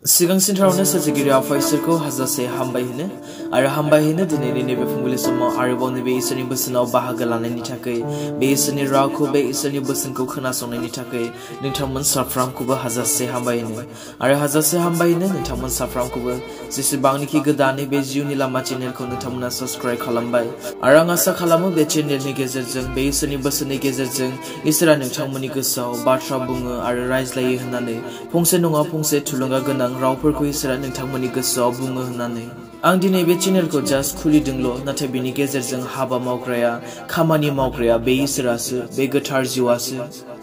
सिगांसिन थारावनो सोरजिगिरि आफा इसोरखौ हाजासे हामबाय होनो आरो हामबाय होनो दिनैनि नैबे फुंबिलि समाव आरोबाव नैबे इसोरनि बोसोनाव बाहागो लानायनि थाखाय बे इसोरनि रावखौ बे इसोरनि बोसोनखौ खोनासंनायनि थाखाय नोंथांमोन साफ्रोमखौबो हाजासे हामबाय होनो आरो हाजासे हामबाय होनो नोंथांमोन साफ्रोमखौबो जेसेबांनिखि गोदानै बे जिउनि लामा चेनेलखौ नोंथांमोना साबस्क्राइब खालामबाय आरो आं आसा खालामो बे चेनेलनि गेजेरजों बे इसोरनि बोसोननि गेजेरजों इसोरा नोंथांमोननि गोसोआव बाथ्रा बुङो आरो रायज्लायो होननानै फंसे नङा फंसे थुलुंगा गोनां रावफोरखौ इसोरा नोंथांमोननि गोसोआव बुङो होननानै आं दिनै बे चेनेलखौ जास्ट खुलिदोंल' नाथाय बिनि गेजेरजों हाबा मावग्राया खामानि मावग्राया बे इसोरासो बे गोथार जिउआसो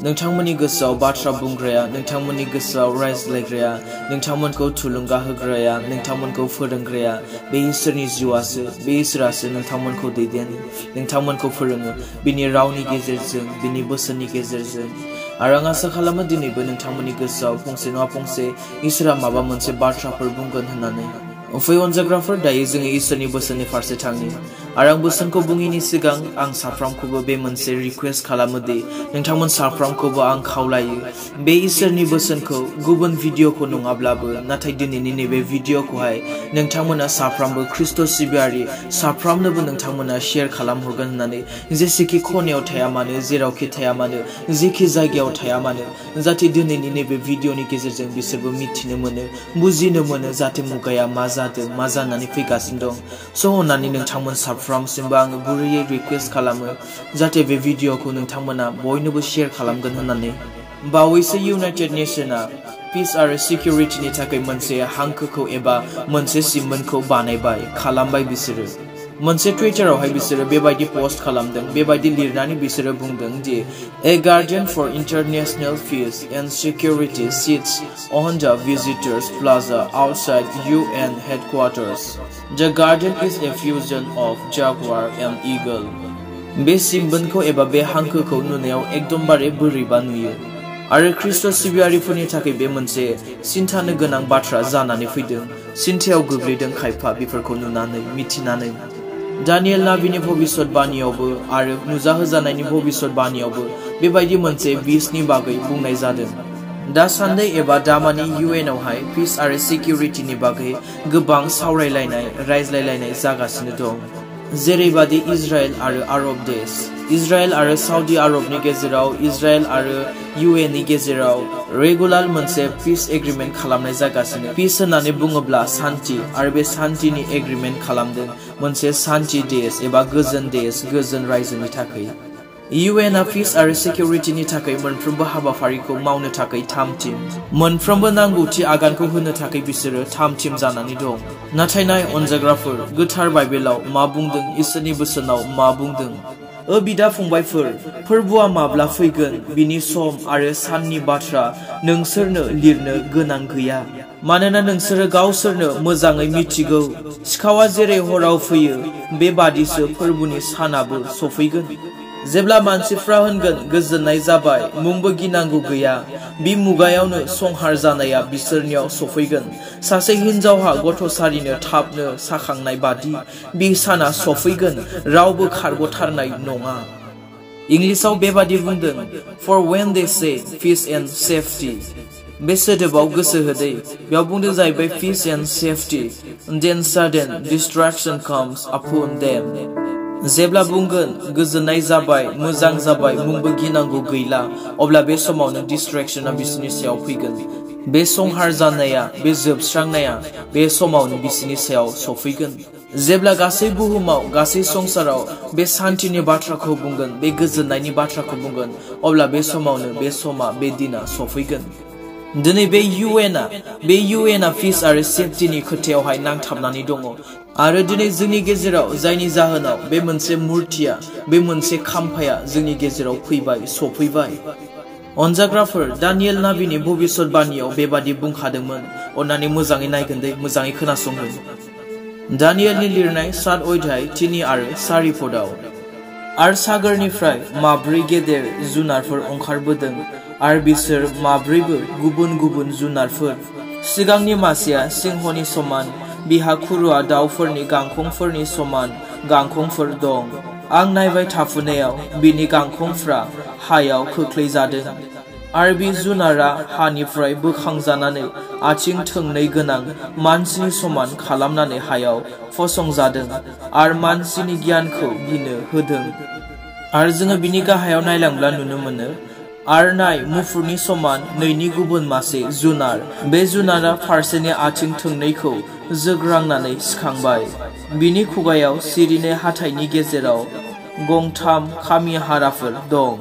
नोंथांमोननि गोसोआव बाथ्रा बुंग्राया नोंथांमोननि गोसोआव रायज्लायग्राया नोंथांमोनखौ थुलुंगा होग्राया नोंथांमोनखौ फोरोंग्राया बे इसोरनि जिउआसो बे इसोरासो नोंथांमोनखौ दैदेनो नोंथांमोनखौ फोरोङो बिनि रावनि गेजेरजों बिनि बोसोननि गेजेरजों आरो आं आसा खालामो दिनैबो नोंथांमोननि गोसोआव फंसे नङा फंसे इसोरा माबा मोनसे बाथ्राफोर बुंगोन होननानै फै अनजाग्राफोर दायो जोङो इसोरनि बोसोननि फारसे थाङो आरो आं बोसोनखौ बुङिनि सिगां आं साफ्रोमखौबो बे मोनसे रिक्वेस्ट खालामो दि नोंथांमोन साफ्रोमखौबो आं खावलायो बे इसोरनि बोसोनखौ गुबुन भिडिअखौ नङाब्लाबो नाथाय दिनैनि नैबे भिडिअखौहाय नोंथांमोना साफ्रोमबो ख्रिस्ट' सिबियारि साफ्रोमनोबो नोंथांमोना शेयार खालामहरगोन होननानै जेसेखि खनायाव थाया मानो जेरावखि थाया मानो जेखि जायगायाव थाया मानो जाहाथे दिनैनि नैबे भिडिअनि गेजेरजों बिसोरबो मिथिनो मोनो बुजिनो मोनो जाहाथे मुगाया मा जादों मा जानानै फैगासिनो दं स' अननानै नोंथांमोन साफ्रोमसिमबो आङो गुरैयै रिक्वेस्ट खालामो जाहाथे बे भिडिअखौ नोंथांमोना बयनोबो शेयार खालामगोन होननानै बावैसो इउनाइटेड नेशनआ पिस आरो सिकिउरिटिनि थाखाय मोनसे हांखोखौ एबा मोनसे सिम्बलखौ बानायबाय खालामबाय बिसोरो मोनसे टुइटारावहाय बिसोरो बेबायदि पोस्ट खालामदों बेबायदि लिरनानै बिसोरो बुंदों दि a guardian for international peace and security sits on the visitors plaza outside UN headquarters the guardian is a fusion of jaguar and eagle बे सिम्बलखौ एबा बे हांखोखौ नुनायाव एकदमबारे बोरैबा नुयो आरो ख्रिस्ट' सिबियारिफोरनि थाखाय बे मोनसे सिन्थानो गोनां बाथ्रा जानानै फैदों सिन्थायाव गोग्लैदों खायफा बेफोरखौ नुनानै मिथिनानै दानियेल नाबिनि भबिष्यतबाणीयावबो आरो नुजाहोजानायनि भबिष्यतबाणीयावबो बेबायदि मोनसे बिसनि बागै बुंनाय जादों दासान्दै एबा दामानि UN आवहाय पिस आरो सिकिउरिटिनि बागै गोबां सावरायलायनाय रायज्लायलायनाय जागासिनो दं जेरैबादि इजराइल आरो आरब देश इजराइल आरो साउदी आरबनि गेजेराव इजराइल आरो UN नि गेजेराव रेगुलार मोनसे पिस एग्रीमेंट खालामनाय जागासिनो पिस होननानै बुङोब्ला शान्ति आरो बे शान्तिनि एग्रीमेंट खालामदों मोनसे शान्ति देश एबा गोजोन देश गोजोन रायजोनि थाखाय UN आ पिस आरो सिकिउरिटिनि थाखाय मोनफ्रोमबो हाबाफारिखौ मावनो थाखाय थाम टीम मोनफ्रोमबो नांगौथि आगानखौ होनो थाखाय बिसोरो थाम टीम जानानै दं नाथाय नाय अनजाग्राफोर गोथार बाइबेलाव मा बुंदों इसोरनि बोसोनाव मा बुंदों बिदा फंबायफोर फोरबोआ माब्ला फैगोन बिनि सम आरो साननि बाथ्रा नोंसोरनो लिरनो गोनां गैया मानोना नोंसोरो गावसोरनो मोजाङै मिथिगौ सिखावा जेरै हराव फैयो बेबादिसो फोरबोनि सानाबो सफैगोन जेब्ला मानसिफ्रा होनगोन गोजोननाय जाबाय मुंबो गिनांगौ गैया बे मुगायावनो संहार जानाया बिसोरनियाव सफैगोन सासे हिनजावहा गथ'सारिनो थाबनो साखांनाय बादि बे साना सफैगोन रावबो खारग'थारनाय नङा इंलिसाव बेबादि बुंदों for when they say peace and safety बे सोदोबाव गोसो होदै बेयाव बुंदों जाहैबाय peace and safety then sudden distraction comes upon them जेब्ला बुंगोन गोजोननाय जाबाय मोजां जाबाय मुंबो गिनांगौ गैला अब्ला बे समावनो डिस्ट्रेक्शना बिसोरनि सायाव फैगोन बे संहार जानाया बे जोबस्रांनाया बे समावनो बिसोरनि सायाव सफैगोन जेब्ला गासै बुहुमाव गासै संसाराव बे शान्तिनि बाथ्राखौ बुंगोन बे गोजोननायनि बाथ्राखौ बुंगोन अब्ला बे समावनो बे समा बे दिना सफैगोन दिनै बे UN आ पिस आरो सेफ्टिनि खोथायावहाय नांथाबनानै दङ आरो दिनै जोंनि गेजेराव जायनि जाहोनाव बे मोनसे मुर्तिया बे मोनसे खाम्फाया जोंनि गेजेराव फैबाय सफैबाय अनजाग्राफोर दानियेल नाबिनि भबिष्यतबाणीयाव बेबादि बुंखादोंमोन अन्नानै मोजाङै नायगोन दे मोजाङै खोनासंगोन दानियेलनि लिरनाय 7 अध्याय 3 आरो 4 पदआव आरो सागरनिफ्राय माब्रै गेदेर जुनारफोर ओंखारबोदों आरो बिसोर माब्रैबो गुबुन गुबुन जुनारफोर सिगांनि मासेया सिंहनि समान बिहा खुरुआ दाउफोरनि गांखंफोरनि समान गांखंफोर दं आं नायबाय थाफुनायाव बिनि गांखंफ्रा हायाव खोख्लैजादों आरो बे जुनारा हानिफ्राय बोखांजानानै आथिं थोंनै गोनां मानसिनि समान खालामनानै हायाव फसंजादों आरो मानसिनि गियानखौ बिनो होदों। आरो जोङो बिनि गाहायाव नायलांब्ला नुनो मोनो आरो नाय मुफुरनि समान नैनि गुबुन मासे जुनार, बे जुनारा फारसेनि आथिं थोंनैखौ जोग्रांनानै सिखांबाय। बिनि खुगायाव सिरिनाय हाथाइनि गेजेराव गंथाम खामि हाराफोर दं।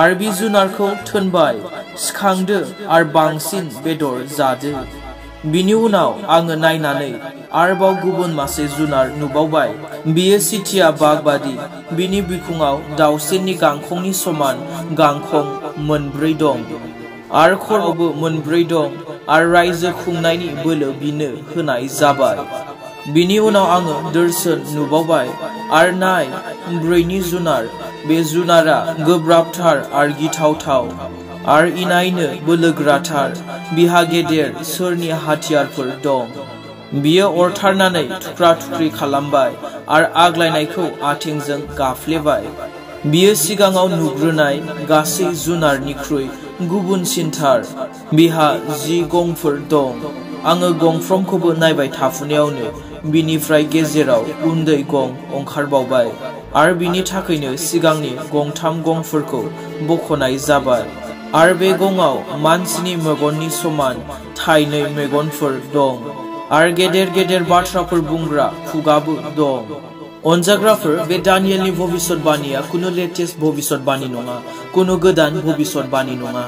आरो बे जुनारखौ थोनबाय, सिखांदो आरो बांसिन बेदर जादो। बिनि उनाव आङो नायनानै आरोबाव गुबुन मासे जुनार नुबावबाय। बियो सिथिया बाघ बादि, बिनि बिखुङाव दाउसेननि गांखंनि समान गांखं मोनब्रै दं आरो खर'बो मोनब्रै दं आरो रायजो खुंनायनि बोलो बिनो होनाय जाबाय। बिनि उनाव आङो दर्शन नुबावबाय आरो नाय ब्रैनि जुनार, बे जुनारा गोब्राबथार आरो गिथावथाव आरो इनायनो बोलोगोराथार, बिहा गेदेर सोरनि हाथियारफोर दं। बियो अरथारनानै थुख्रा थुख्रि खालामबाय आरो आग्लायनायखौ आथिंजों गाफ्लेबाय। बियो सिगाङाव नुग्रोनाय गासै जुनारनिख्रुइ गुबुनसिनथार, बिहा 10 गंफोर दं। आङो गंफ्रोमखौबो नायबाय थाफुनायावनो बिनिफ्राय गेजेराव उन्दै गं ओंखारबावबाय आरो बिनि थाखायनो सिगांनि गंथाम गंफोरखौ बख'नाय जाबाय। आरो बे गंआव मानसिनि मेगननि समान थाइनै मेगनफोर दं आरो गेदेर गेदेर बाथ्राफोर बुंग्रा खुगाबो दं। अनजाग्राफोर, बे दानियेलनि भबिष्यतबाणीया कुनु लेटेस्ट भबिष्यतबाणी नङा, कुनु गोदान भबिष्यतबाणी नङा।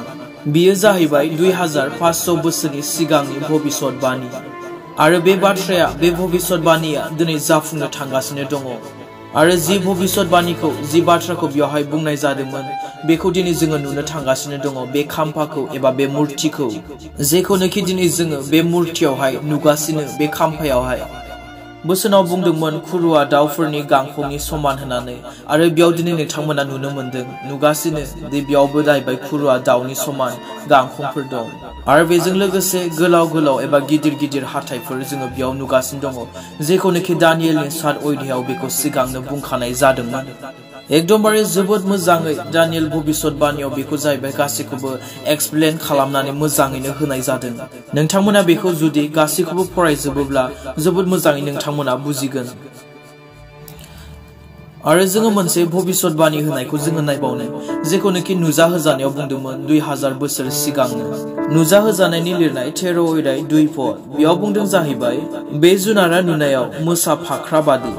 बियो जाहैबाय 2500 बोसोरनि सिगांनि भबिष्यतबाणी आरो बे बाथ्राया, बे भबिष्यतबाणीया दिनै जाफुंनो थांगासिनो दङ। आरो जि भबिष्यतबाणीखौ, जि बाथ्राखौ बेवहाय बुंनाय जादोंमोन बेखौ दिनै जोङो नुनो थांगासिनो दङ। बे खाम्फाखौ एबा बे मुर्तिखौ, जेखौनोखि दिनै जोङो बे मुर्तियावहाय नुगासिनो, बे खाम्फायावहाय बोसोनाव बुंदोंमोन खुरुआ दाउफोरनि गांखंनि समान होननानै, आरो बेयाव दिनै नोंथांमोना नुनो मोनदों, नुगासिनो दि बेयावबो जाहैबाय खुरुआ दाउनि समान गांखंफोर दं आरो बेजों लोगोसे गोलाव गोलाव एबा गिदिर गिदिर हाथाइफोर जोङो बेयाव नुगासिनो दङ, जेखौनोखि दानियेलनि 7 अध्यायाव बेखौ सिगांनो बुंखानाय जादोंमोन। एकदमबारे जोबोद मोजाङै दानियेल भबिष्यतबाणीयाव बेखौ जाहैबाय गासैखौबो एक्सप्लेन खालामनानै मोजाङैनो होनाय जादों। नोंथांमोना बेखौ जुदि गासैखौबो फरायजोबोब्ला जोबोद मोजाङै नोंथांमोना बुजिगोन। आरो जोङो मोनसे भबिष्यतबाणी होनायखौ जोङो नायबावनो, जेखौनोखि नुजाहोजानायाव बुंदोंमोन 2000 बोसोर सिगांनो। नुजाहोजानायनि लिरनाय 13 अध्याय 2 पद, बेयाव बुंदों जाहैबाय, बे जुनारा नुनायाव मोसा फाख्रा बादि,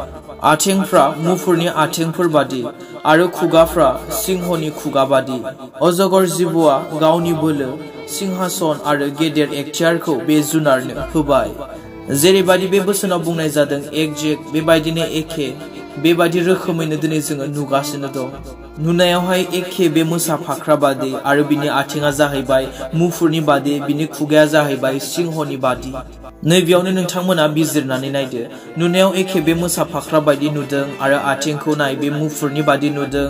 आथिंफ्रा मुफुरनि आथिंफोर बादि आरो खुगाफ्रा सिंहनि खुगा बादि। अजगर जिबौआ गावनि बोलो, सिंहासन आरो गेदेर एखतियारखौ बे जुनारनो होबाय। जेरैबादि बे बोसोनाव बुंनाय जादों एकजेक्ट बेबायदिनो एखे, बेबादि रोखोमैनो दिनै जोङो नुगासिनो दं। नुनायावहाय एखे बे मोसा फाख्रा बादि आरो बिनि आथिङा जाहैबाय मुफुरनि बादि, बिनि खुगाया जाहैबाय सिंहनि बादि। नैबेयावनो नोंथांमोना बिजिरनानै नायदो, नुनायाव एखे बे मोसा फाख्रा बायदि नुदों आरो आथिंखौ नाय बे मुफुरनि बादि नुदों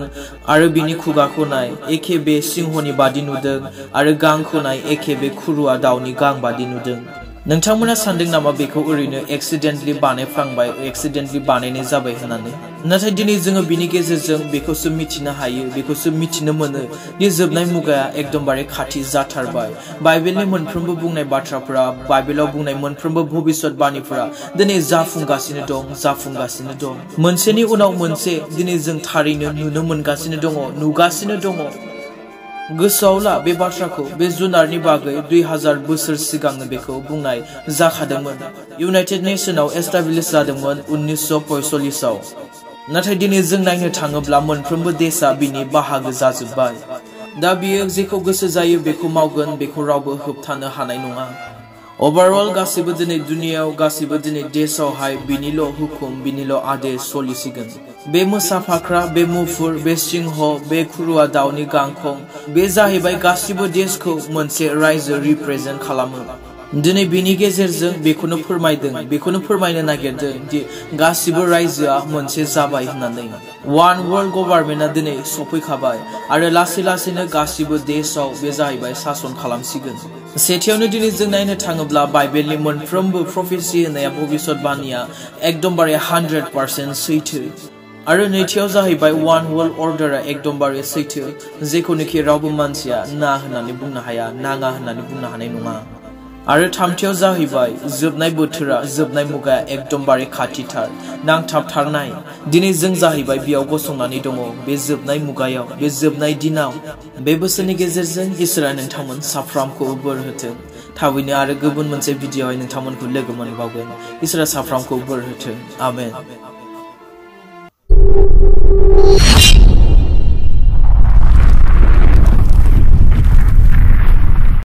आरो बिनि खुगाखौ नाय एखे बे सिंहनि बादि नुदों आरो गांखौ नाय एखे बे खुरुआ दाउनि गां बादि नुदों। नोंथांमोना सानदों नामा बेखौ ओरैनो एक्सिडेन्टलि बानायफ्लांबाय, एक्सिडेन्टलि बानायनाय जाबाय होननानै? नाथाय दिनै जोङो बिनि गेजेरजों बेखौसो मिथिनो हायो, बेखौसो मिथिनो मोनो दि जोबनाय मुगाया एकदमबारे खाथि जाथारबाय। बाइबेलनि मोनफ्रोमबो बुंनाय बाथ्राफोरा, बाइबेलाव बुंनाय मोनफ्रोमबो भबिष्यतबाणीफोरा दिनै जाफुंगासिनो दं, जाफुंगासिनो दं। मोनसेनि उनाव मोनसे दिनै जों थारैनो नुनो मोनगासिनो दङ, नुगासिनो दङ। गोसोआव ला बे बाथ्राखौ, बे जुनारनि बागै 2000 बोसोर सिगांनो बेखौ बुंनाय जाखादोंमोन। इउनाइटेड नेशनाव एस्टाब्लिश जादोंमोन 1945 आव। नाथाय दिनै जों नायनो थाङोब्ला मोनफ्रोमबो देशा बिनि बाहागो जाजोब्बाय। दा बियो जेखौ गोसो जायो बेखौ मावगोन, बेखौ रावबो होबथानो हानाय नङा। ओभारअल गासिबो दिनै दुनियाव, गासिबो दिनै देशआवहाय बिनिल' हुकुम, बिनिल' आदेश सोलिसिगोन। बे मोसा फाख्रा, बे मुफुर, बे सिंह, बे खुरुआ दाउनि गांखं, बे जाहैबाय गासिबो देशखौ मोनसे रायजो रिप्रेजेन्ट खालामो। दिनै बेनि गेजेरजों बेखौनो फोरमायदों, बेखौनो फोरमायनो नागिरदों दि गासिबो रायजोआ मोनसे जाबाय होननानै। वान वर्ल्ड गभर्नमेन्टआ दिनै सफैखाबाय आरो लासै लासैनो गासिबो देशआव बे जाहैबाय सासन खालामसिगोन। सेथियावनो दिनै जों नायनो थाङोब्ला बाइबेलनि मोनफ्रोमबो प्रफेसि होनाया, भबिष्यतबाणीया एकदमबारे 100% सैथो। आरो नैथियाव जाहैबाय वान वर्ल्ड अर्डारा एकदमबारे सैथो जेखौनोखि रावबो मानसिया ना होननानै बुंनो हाया नाङा होननानै बुंनो हानाय नङा आरो थामथियाव जाहैबाय जोबनाय बोथोरा जोबनाय मुगाया एकदमबारे खाथिथार नांथाबथारनाय दिनै जों जाहैबाय बेयाव गसंनानै दङ बे जोबनाय मुगायाव बे जोबनाय दिनाव बे बोसोरनि गेजेरजों इसोरा नोंथांमोन साफ्रामखौ बोर होथों थाबैनो आरो गुबुन मोनसे भिडिअ'आव नोंथांमोनखौ लोगो मोनबावगोन इसोरा साफ्रामखौ बोर होथों आमेन